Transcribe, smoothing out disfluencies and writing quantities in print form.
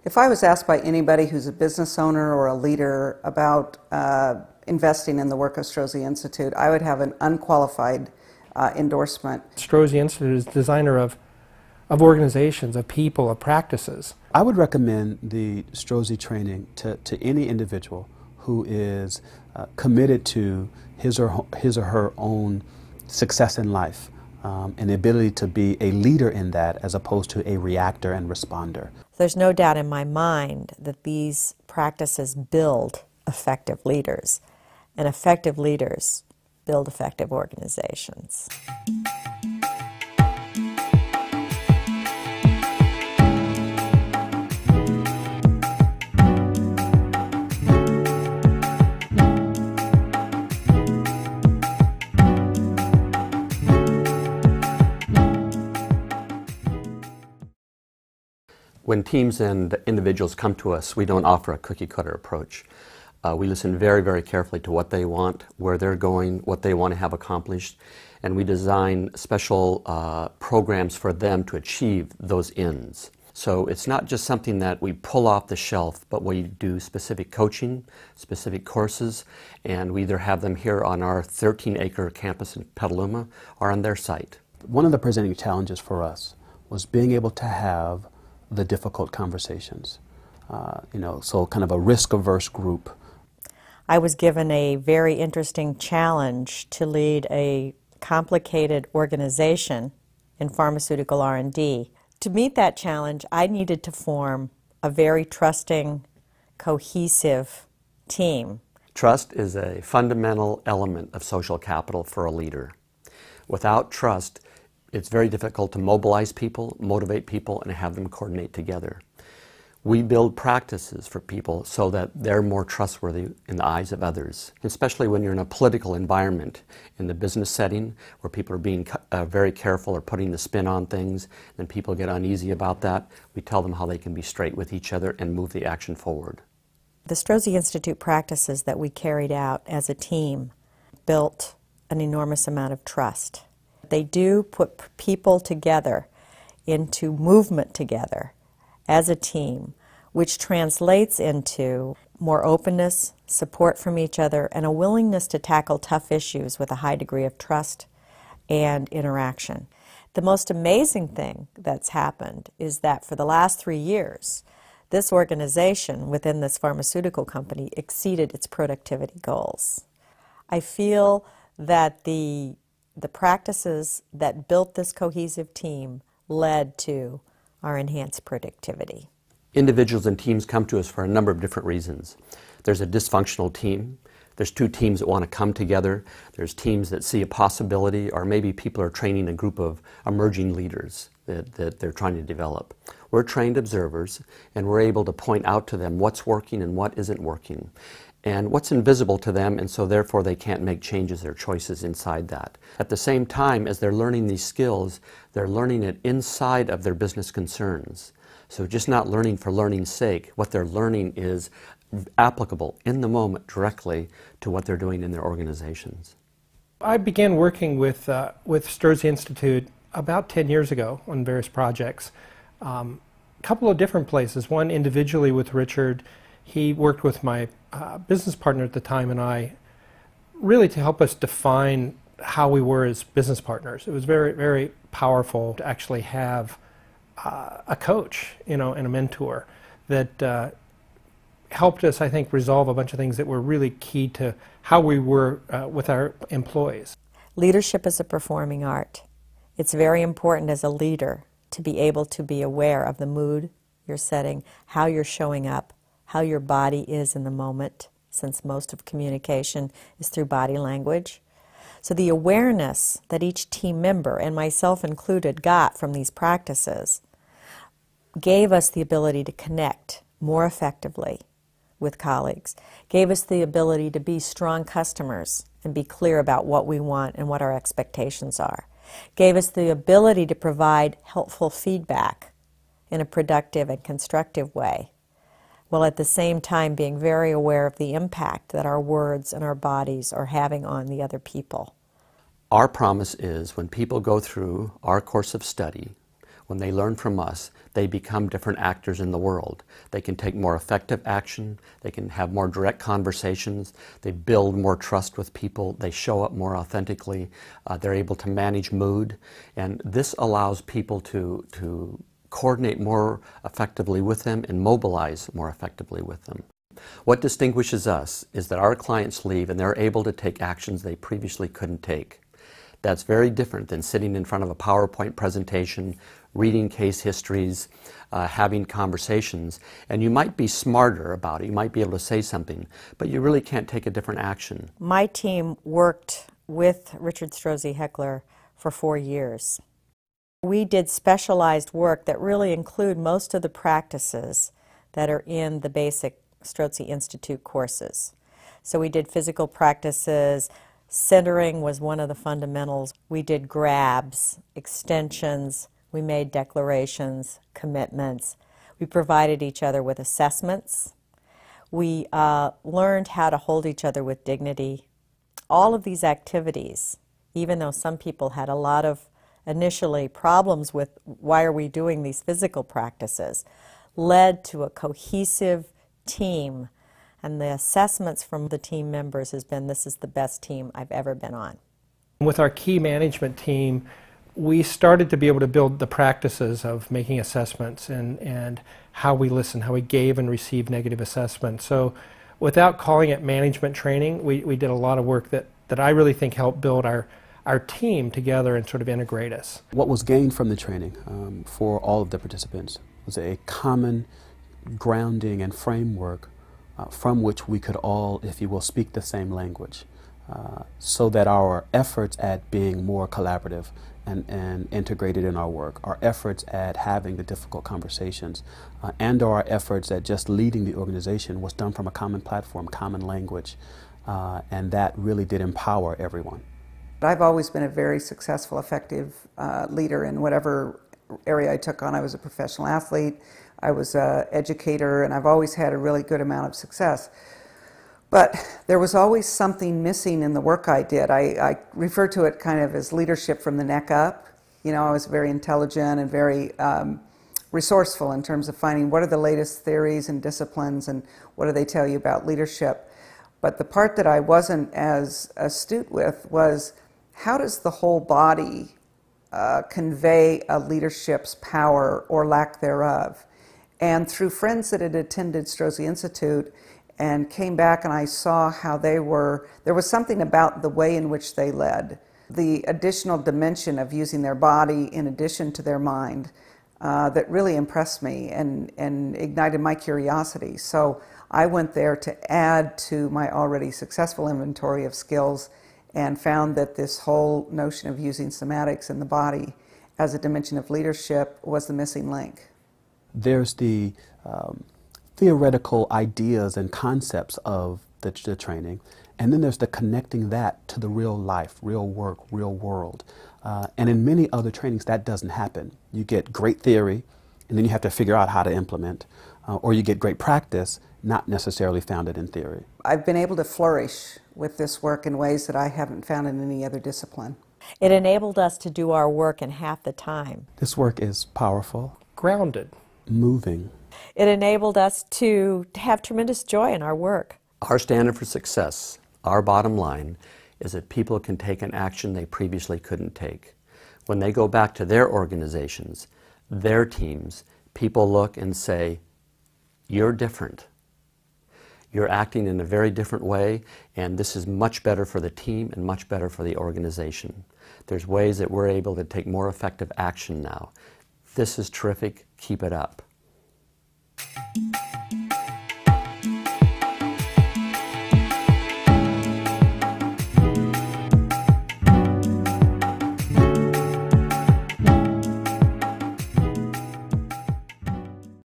If I was asked by anybody who's a business owner or a leader about investing in the work of Strozzi Institute, I would have an unqualified endorsement. Strozzi Institute is designer of organizations, of people, of practices. I would recommend the Strozzi training to any individual who is committed to his or her own success in life and the ability to be a leader in that as opposed to a reactor and responder. There's no doubt in my mind that these practices build effective leaders, and effective leaders build effective organizations. When teams and individuals come to us, we don't offer a cookie-cutter approach. We listen very, very carefully to what they want, where they're going, what they want to have accomplished, and we design special programs for them to achieve those ends. So it's not just something that we pull off the shelf, but we do specific coaching, specific courses, and we either have them here on our 13-acre campus in Petaluma or on their site. One of the presenting challenges for us was being able to have the difficult conversations. So kind of a risk-averse group. I was given a very interesting challenge to lead a complicated organization in pharmaceutical R&D. To meet that challenge, I needed to form a very trusting, cohesive team. Trust is a fundamental element of social capital for a leader. Without trust, it's very difficult to mobilize people, motivate people, and have them coordinate together. We build practices for people so that they're more trustworthy in the eyes of others, especially when you're in a political environment, in the business setting, where people are being very careful or putting the spin on things, and people get uneasy about that. We tell them how they can be straight with each other and move the action forward. The Strozzi Institute practices that we carried out as a team built an enormous amount of trust. They do put people together into movement together as a team, which translates into more openness, support from each other, and a willingness to tackle tough issues with a high degree of trust and interaction. The most amazing thing that's happened is that for the last 3 years, this organization within this pharmaceutical company exceeded its productivity goals. I feel that the practices that built this cohesive team led to our enhanced productivity. Individuals and teams come to us for a number of different reasons. There's a dysfunctional team. There's two teams that want to come together. There's teams that see a possibility, or maybe people are training a group of emerging leaders that they're trying to develop. We're trained observers, and we're able to point out to them what's working and what isn't working, and what's invisible to them, and so therefore they can't make changes or choices inside that. At the same time as they're learning these skills, they're learning it inside of their business concerns. So just not learning for learning's sake. What they're learning is applicable in the moment directly to what they're doing in their organizations. I began working with Strozzi Institute about 10 years ago on various projects. A couple of different places. One individually with Richard. He worked with my business partner at the time and I, really to help us define how we were as business partners. It was very, very powerful to actually have a coach, and a mentor that helped us, I think, resolve a bunch of things that were really key to how we were with our employees. Leadership is a performing art. It's very important as a leader to be able to be aware of the mood you're setting, how you're showing up, how your body is in the moment, since most of communication is through body language. So the awareness that each team member, and myself included, got from these practices gave us the ability to connect more effectively with colleagues, gave us the ability to be strong customers and be clear about what we want and what our expectations are, gave us the ability to provide helpful feedback in a productive and constructive way, while at the same time being very aware of the impact that our words and our bodies are having on the other people. Our promise is when people go through our course of study, when they learn from us, they become different actors in the world. They can take more effective action, they can have more direct conversations, they build more trust with people, they show up more authentically, they're able to manage mood, and this allows people to coordinate more effectively with them and mobilize more effectively with them. What distinguishes us is that our clients leave and they're able to take actions they previously couldn't take. That's very different than sitting in front of a PowerPoint presentation, reading case histories, having conversations, and you might be smarter about it, you might be able to say something, but you really can't take a different action. My team worked with Richard Strozzi Heckler for 4 years. We did specialized work that really include most of the practices that are in the basic Strozzi Institute courses. So we did physical practices, centering was one of the fundamentals. We did grabs, extensions, we made declarations, commitments. We provided each other with assessments. We learned how to hold each other with dignity. All of these activities, even though some people had a lot of initially problems with why are we doing these physical practices, led to a cohesive team. And the assessments from the team members has been, this is the best team I've ever been on. With our key management team, we started to be able to build the practices of making assessments and how we listen, how we gave and received negative assessments. So without calling it management training, we did a lot of work that I really think helped build our team together and sort of integrate us. What was gained from the training for all of the participants was a common grounding and framework from which we could all, if you will, speak the same language, so that our efforts at being more collaborative and integrated in our work, our efforts at having the difficult conversations, and our efforts at just leading the organization was done from a common platform, common language, and that really did empower everyone. I've always been a very successful, effective leader in whatever area I took on. I was a professional athlete, I was an educator, and I've always had a really good amount of success. But there was always something missing in the work I did. I refer to it kind of as leadership from the neck up. You know, I was very intelligent and very resourceful in terms of finding what are the latest theories and disciplines and what do they tell you about leadership. But the part that I wasn't as astute with was, how does the whole body convey a leadership's power or lack thereof? And through friends that had attended Strozzi Institute and came back, and I saw how there was something about the way in which they led, the additional dimension of using their body in addition to their mind, that really impressed me and ignited my curiosity. So I went there to add to my already successful inventory of skills and found that this whole notion of using somatics in the body as a dimension of leadership was the missing link. There's the theoretical ideas and concepts of the training, and then there's the connecting that to the real life, real work, real world. And in many other trainings that doesn't happen. You get great theory and then you have to figure out how to implement, or you get great practice not necessarily founded in theory. I've been able to flourish with this work in ways that I haven't found in any other discipline. It enabled us to do our work in half the time. This work is powerful, Grounded. moving. It enabled us to have tremendous joy in our work. Our standard for success, our bottom line, is that people can take an action they previously couldn't take. When they go back to their organizations, their teams, people look and say, you're different. You're acting in a very different way, and this is much better for the team and much better for the organization. There's ways that we're able to take more effective action now. This is terrific. Keep it up.